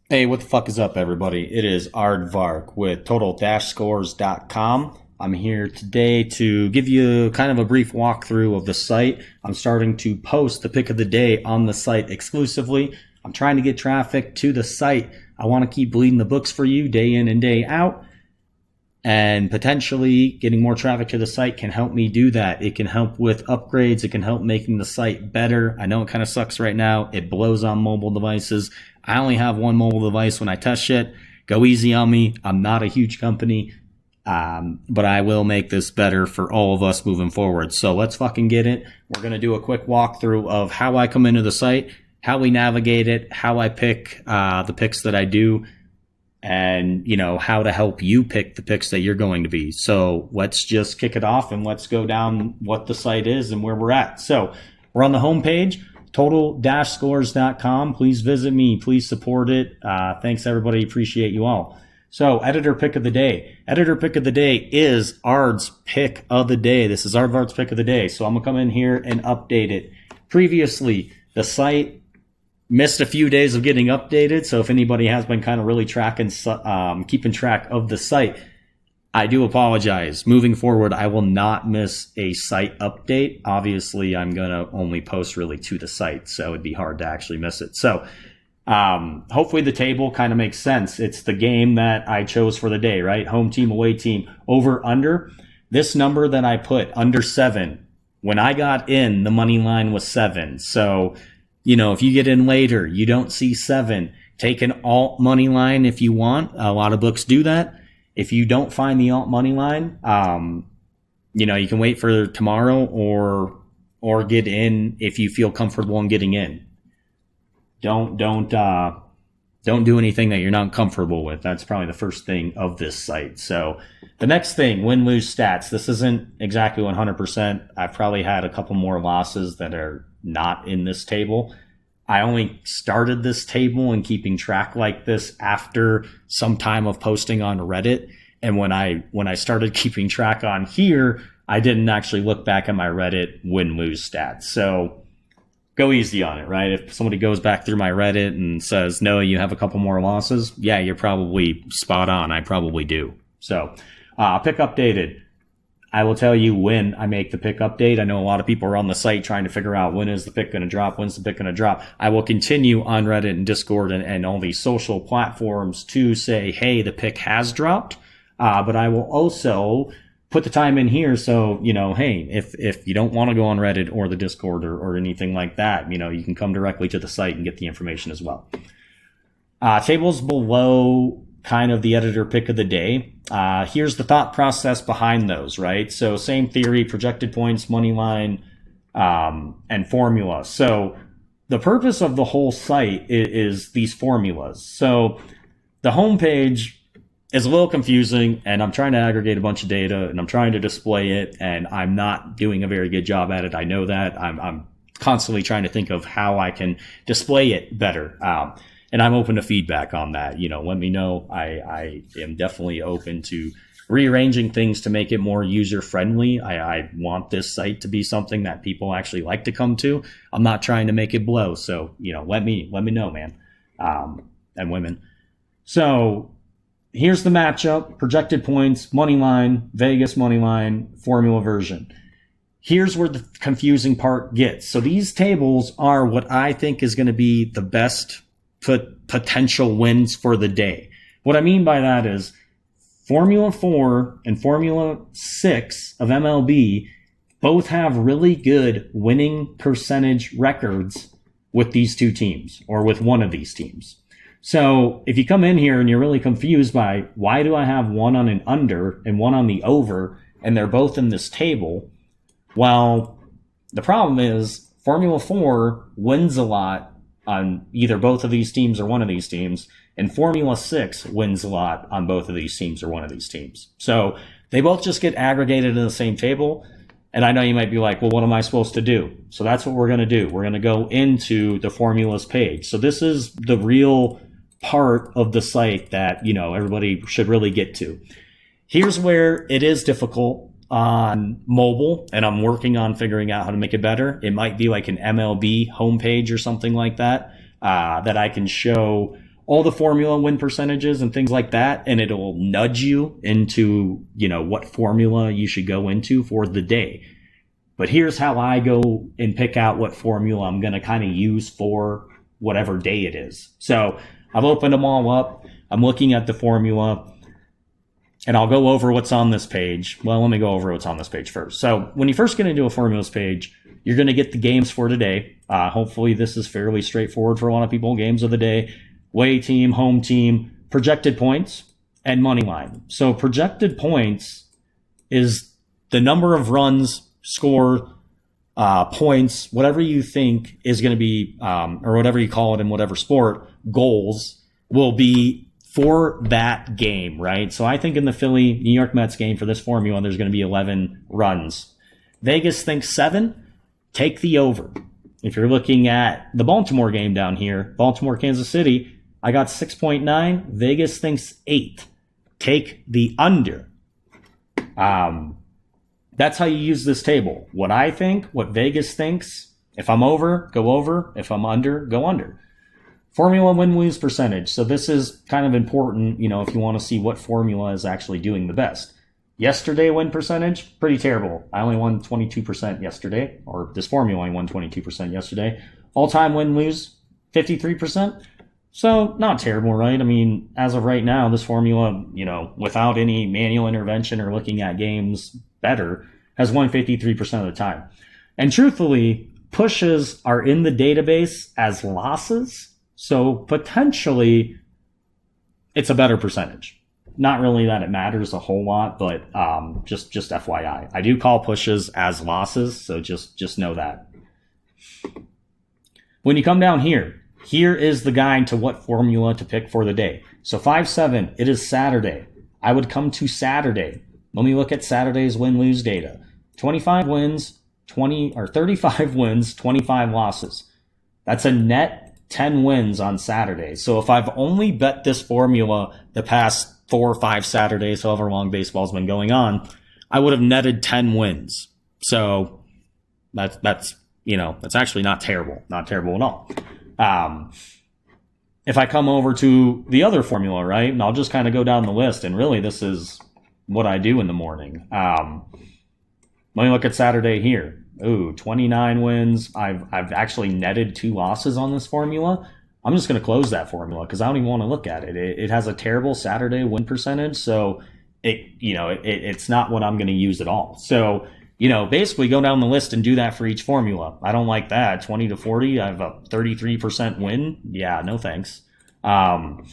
Hey, what the fuck is up, everybody? It is Ardvarrk with total-scores.com. I'm here today to give you kind of a brief walkthrough of the site. I'm starting to post the pick of the day on the site exclusively. I'm trying to get traffic to the site. I want to keep bleeding the books for you day in and day out. And potentially getting more traffic to the site can help me do that. It can help with upgrades. It can help making the site better. I know it kind of sucks right now. It blows on mobile devices. I only have one mobile device when I test shit. Go easy on me. I'm not a huge company. But I will make this better for all of us moving forward. So let's fucking get it. We're going to do a quick walkthrough of how I come into the site, how we navigate it, how I pick the picks that I do, and how to help you pick the picks that you're going to be. So let's just kick it off and let's go down what the site is and where we're at. So we're on the homepage, total-scores.com. Please visit me. Please support it. Thanks, everybody. Appreciate you all. So editor pick of the day. Editor pick of the day is Ard's pick of the day. This is Ardvark's pick of the day. So I'm going to come in here and update it. Previously, the site missed a few days of getting updated. So if anybody has been kind of really tracking, keeping track of the site, I do apologize. Moving forward, I will not miss a site update. Obviously, I'm going to only post really to the site, so it'd be hard to actually miss it. So hopefully the table kind of makes sense. It's the game that I chose for the day, right? Home team, away team, over, under. This number that I put, under 7, when I got in, the money line was 7. So if you get in later, you don't see 7, take an alt money line if you want. A lot of books do that. If you don't find the alt money line, you can wait for tomorrow or get in if you feel comfortable in getting in. Don't do anything that you're not comfortable with. That's probably the first thing of this site. So the next thing, win-lose stats. This isn't exactly 100%. I've probably had a couple more losses that are not in this table. I only started this table and keeping track like this after some time of posting on Reddit. And when I started keeping track on here, I didn't actually look back at my Reddit win-lose stats. So go easy on it, right? If somebody goes back through my Reddit and says, no, you have a couple more losses, yeah, you're probably spot on. I probably do. So pick updated. I will tell you when I make the pick update. I know a lot of people are on the site trying to figure out when is the pick going to drop, when's the pick going to drop. I will continue on Reddit and Discord and all these social platforms to say, hey, the pick has dropped. But I will also put the time in here. So, hey, if you don't want to go on Reddit or the Discord or anything like that, you can come directly to the site and get the information as well. Tables below kind of the editor pick of the day. Here's the thought process behind those, right? So same theory, projected points, money line, and formula. So the purpose of the whole site is these formulas. So the homepage is a little confusing, and I'm trying to aggregate a bunch of data, and I'm trying to display it, and I'm not doing a very good job at it. I know that. I'm constantly trying to think of how I can display it better. And I'm open to feedback on that. Let me know. I am definitely open to rearranging things to make it more user-friendly. I want this site to be something that people actually like to come to. I'm not trying to make it blow. So, let me know, man, and women. So here's the matchup, projected points, money line, Vegas money line, formula version. Here's where the confusing part gets. So these tables are what I think is going to be the best potential wins for the day. What I mean by that is Formula 4 and Formula 6 of MLB both have really good winning percentage records with these two teams or with one of these teams. So if you come in here and you're really confused by why do I have one on an under and one on the over and they're both in this table, well, the problem is Formula 4 wins a lot on either both of these teams or one of these teams, and Formula 6 wins a lot on both of these teams or one of these teams. So they both just get aggregated in the same table. And I know you might be like, well, what am I supposed to do? So that's what we're going to do. We're going to go into the formulas page. So this is the real part of the site that, everybody should really get to. Here's where it is difficult on mobile, and I'm working on figuring out how to make it better. It might be like an MLB homepage or something like that, that I can show all the formula win percentages and things like that, and it'll nudge you into, what formula you should go into for the day. But here's how I go and pick out what formula I'm going to kind of use for whatever day it is. So I've opened them all up. I'm looking at the formula, and I'll go over what's on this page. Well, let me go over what's on this page first. So when you first get into a formulas page, you're going to get the games for today. Hopefully this is fairly straightforward for a lot of people. Games of the day, away team, home team, projected points, and money line. So projected points is the number of runs, score, points, whatever you think is going to be, or whatever you call it in whatever sport, goals will be for that game, right? So I think in the Philly New York Mets game for this formula, there's going to be 11 runs. Vegas thinks 7. Take the over. If you're looking at the Baltimore game down here, Baltimore, Kansas City, I got 6.9. Vegas thinks 8. Take the under. That's how you use this table. What I think, what Vegas thinks. If I'm over, go over. If I'm under, go under. Formula win-lose percentage. So this is kind of important, if you want to see what formula is actually doing the best. Yesterday win percentage, pretty terrible. I only won 22% yesterday, or this formula only won 22% yesterday. All-time win-lose, 53%. So not terrible, right? I mean, as of right now, this formula, without any manual intervention or looking at games better, has won 53% of the time. And truthfully, pushes are in the database as losses. So potentially it's a better percentage. Not really that it matters a whole lot, but just FYI. I do call pushes as losses, so just know that. When you come down here is the guide to what formula to pick for the day. So 5-7, it is Saturday. I would come to Saturday. Let me look at Saturday's win-lose data. 25 wins, 35 wins, 25 losses. That's a net 10 wins on Saturday. So if I've only bet this formula the past 4 or 5 Saturdays, however long baseball's been going on, I would have netted 10 wins. So that's actually not terrible at all. If I come over to the other formula, right, and I'll just kind of go down the list, and really this is what I do in the morning. Let me look at Saturday here. Ooh, 29 wins. I've actually netted 2 losses on this formula. I'm just going to close that formula because I don't even want to look at it. It has a terrible Saturday win percentage, so it's not what I'm going to use at all. So, basically go down the list and do that for each formula. I don't like that. 20 to 40, I have a 33% win. Yeah, no thanks. And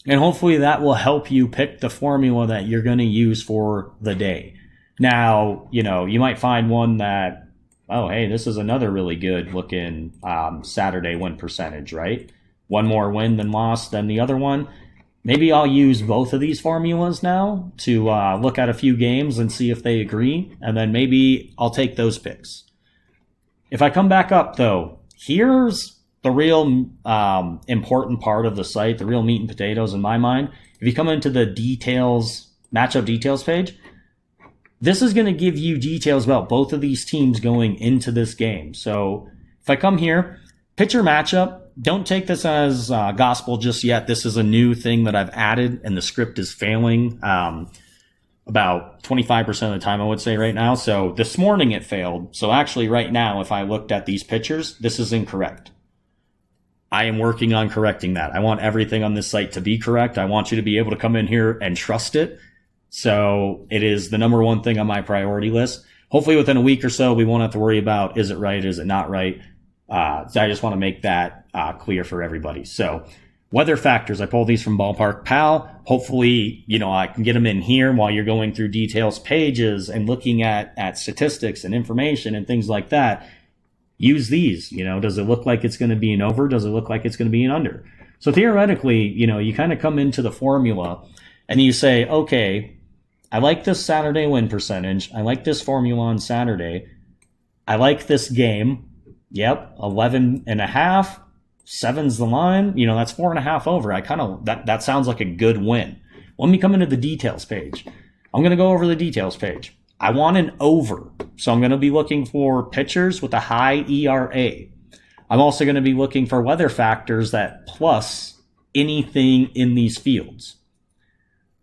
hopefully that will help you pick the formula that you're going to use for the day. Now, you might find one that, oh, hey, this is another really good looking Saturday win percentage, right? One more win than loss than the other one. Maybe I'll use both of these formulas now to look at a few games and see if they agree, and then maybe I'll take those picks. If I come back up, though, here's the real important part of the site, the real meat and potatoes in my mind. If you come into the details, matchup details page, this is going to give you details about both of these teams going into this game. So if I come here, pitcher matchup, don't take this as gospel just yet. This is a new thing that I've added, and the script is failing about 25% of the time, I would say right now. So this morning it failed. So actually right now, if I looked at these pitchers, this is incorrect. I am working on correcting that. I want everything on this site to be correct. I want you to be able to come in here and trust it. So it is the number one thing on my priority list. Hopefully within a week or so, we won't have to worry about, is it right? Is it not right? So I just want to make that clear for everybody. So weather factors, I pulled these from Ballpark Pal. Hopefully, I can get them in here while you're going through details pages and looking at statistics and information and things like that. Use these, does it look like it's going to be an over? Does it look like it's going to be an under? So theoretically, you kind of come into the formula and you say, okay, I like this Saturday win percentage. I like this formula on Saturday. I like this game. Yep, 11.5. 7's the line. That's 4.5 over. That sounds like a good win. Let me come into the details page. I'm going to go over the details page. I want an over. So I'm going to be looking for pitchers with a high ERA. I'm also going to be looking for weather factors that plus anything in these fields.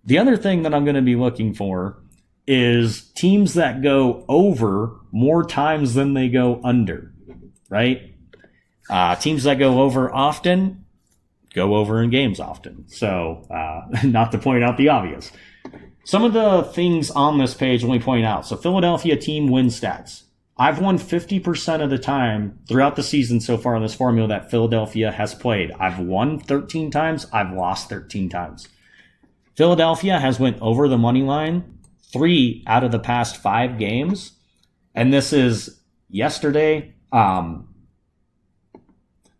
The other thing that I'm going to be looking for is teams that go over more times than they go under, right? Teams that go over often go over in games often. So, not to point out the obvious. Some of the things on this page let me point out. So, Philadelphia team win stats. I've won 50% of the time throughout the season so far in this formula that Philadelphia has played. I've won 13 times. I've lost 13 times. Philadelphia has went over the money line 3 out of the past 5 games. And this is yesterday. How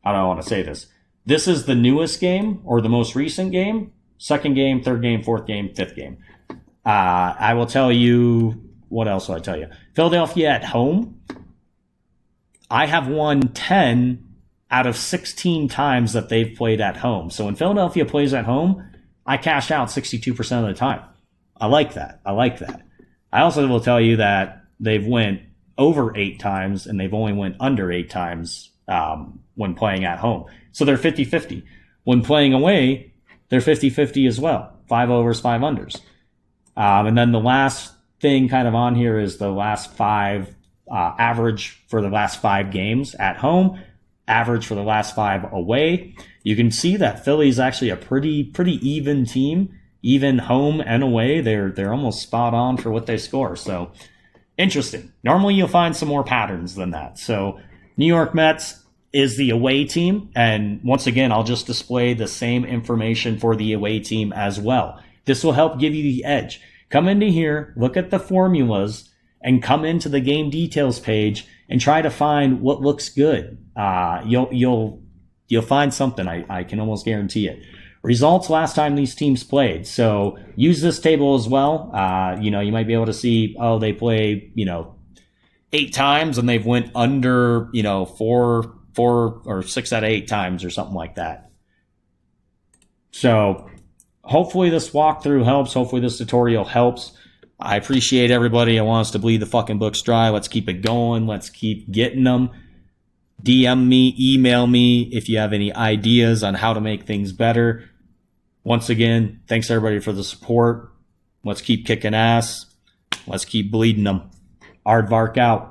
do I want to say this? This is the newest game or the most recent game. Second game, third game, fourth game, fifth game. I will tell you, what else will I tell you? Philadelphia at home, I have won 10 out of 16 times that they've played at home. So when Philadelphia plays at home, I cash out 62% of the time. I like that. I also will tell you that they've went over 8 times and they've only went under 8 times when playing at home. So they're 50-50. When playing away, they're 50-50 as well. 5 overs, 5 unders. And then the last thing kind of on here is the last 5 average for the last 5 games at home, average for the last 5 away. You can see that Philly's actually a pretty even team, even home and away. They're almost spot on for what they score. So interesting. Normally you'll find some more patterns than that. So New York Mets is the away team. And once again, I'll just display the same information for the away team as well. This will help give you the edge. Come into here, look at the formulas, and come into the game details page and try to find what looks good. You'll find something. I can almost guarantee it. Results last time these teams played. So use this table as well. You might be able to see, they play, 8 times and they've went under, 4 or 6 out of 8 times or something like that. So hopefully this walkthrough helps. Hopefully this tutorial helps. I appreciate everybody. I want us to bleed the fucking books dry. Let's keep it going. Let's keep getting them. DM me, email me if you have any ideas on how to make things better. Once again, thanks everybody for the support. Let's keep kicking ass. Let's keep bleeding them. Ardvarrk out.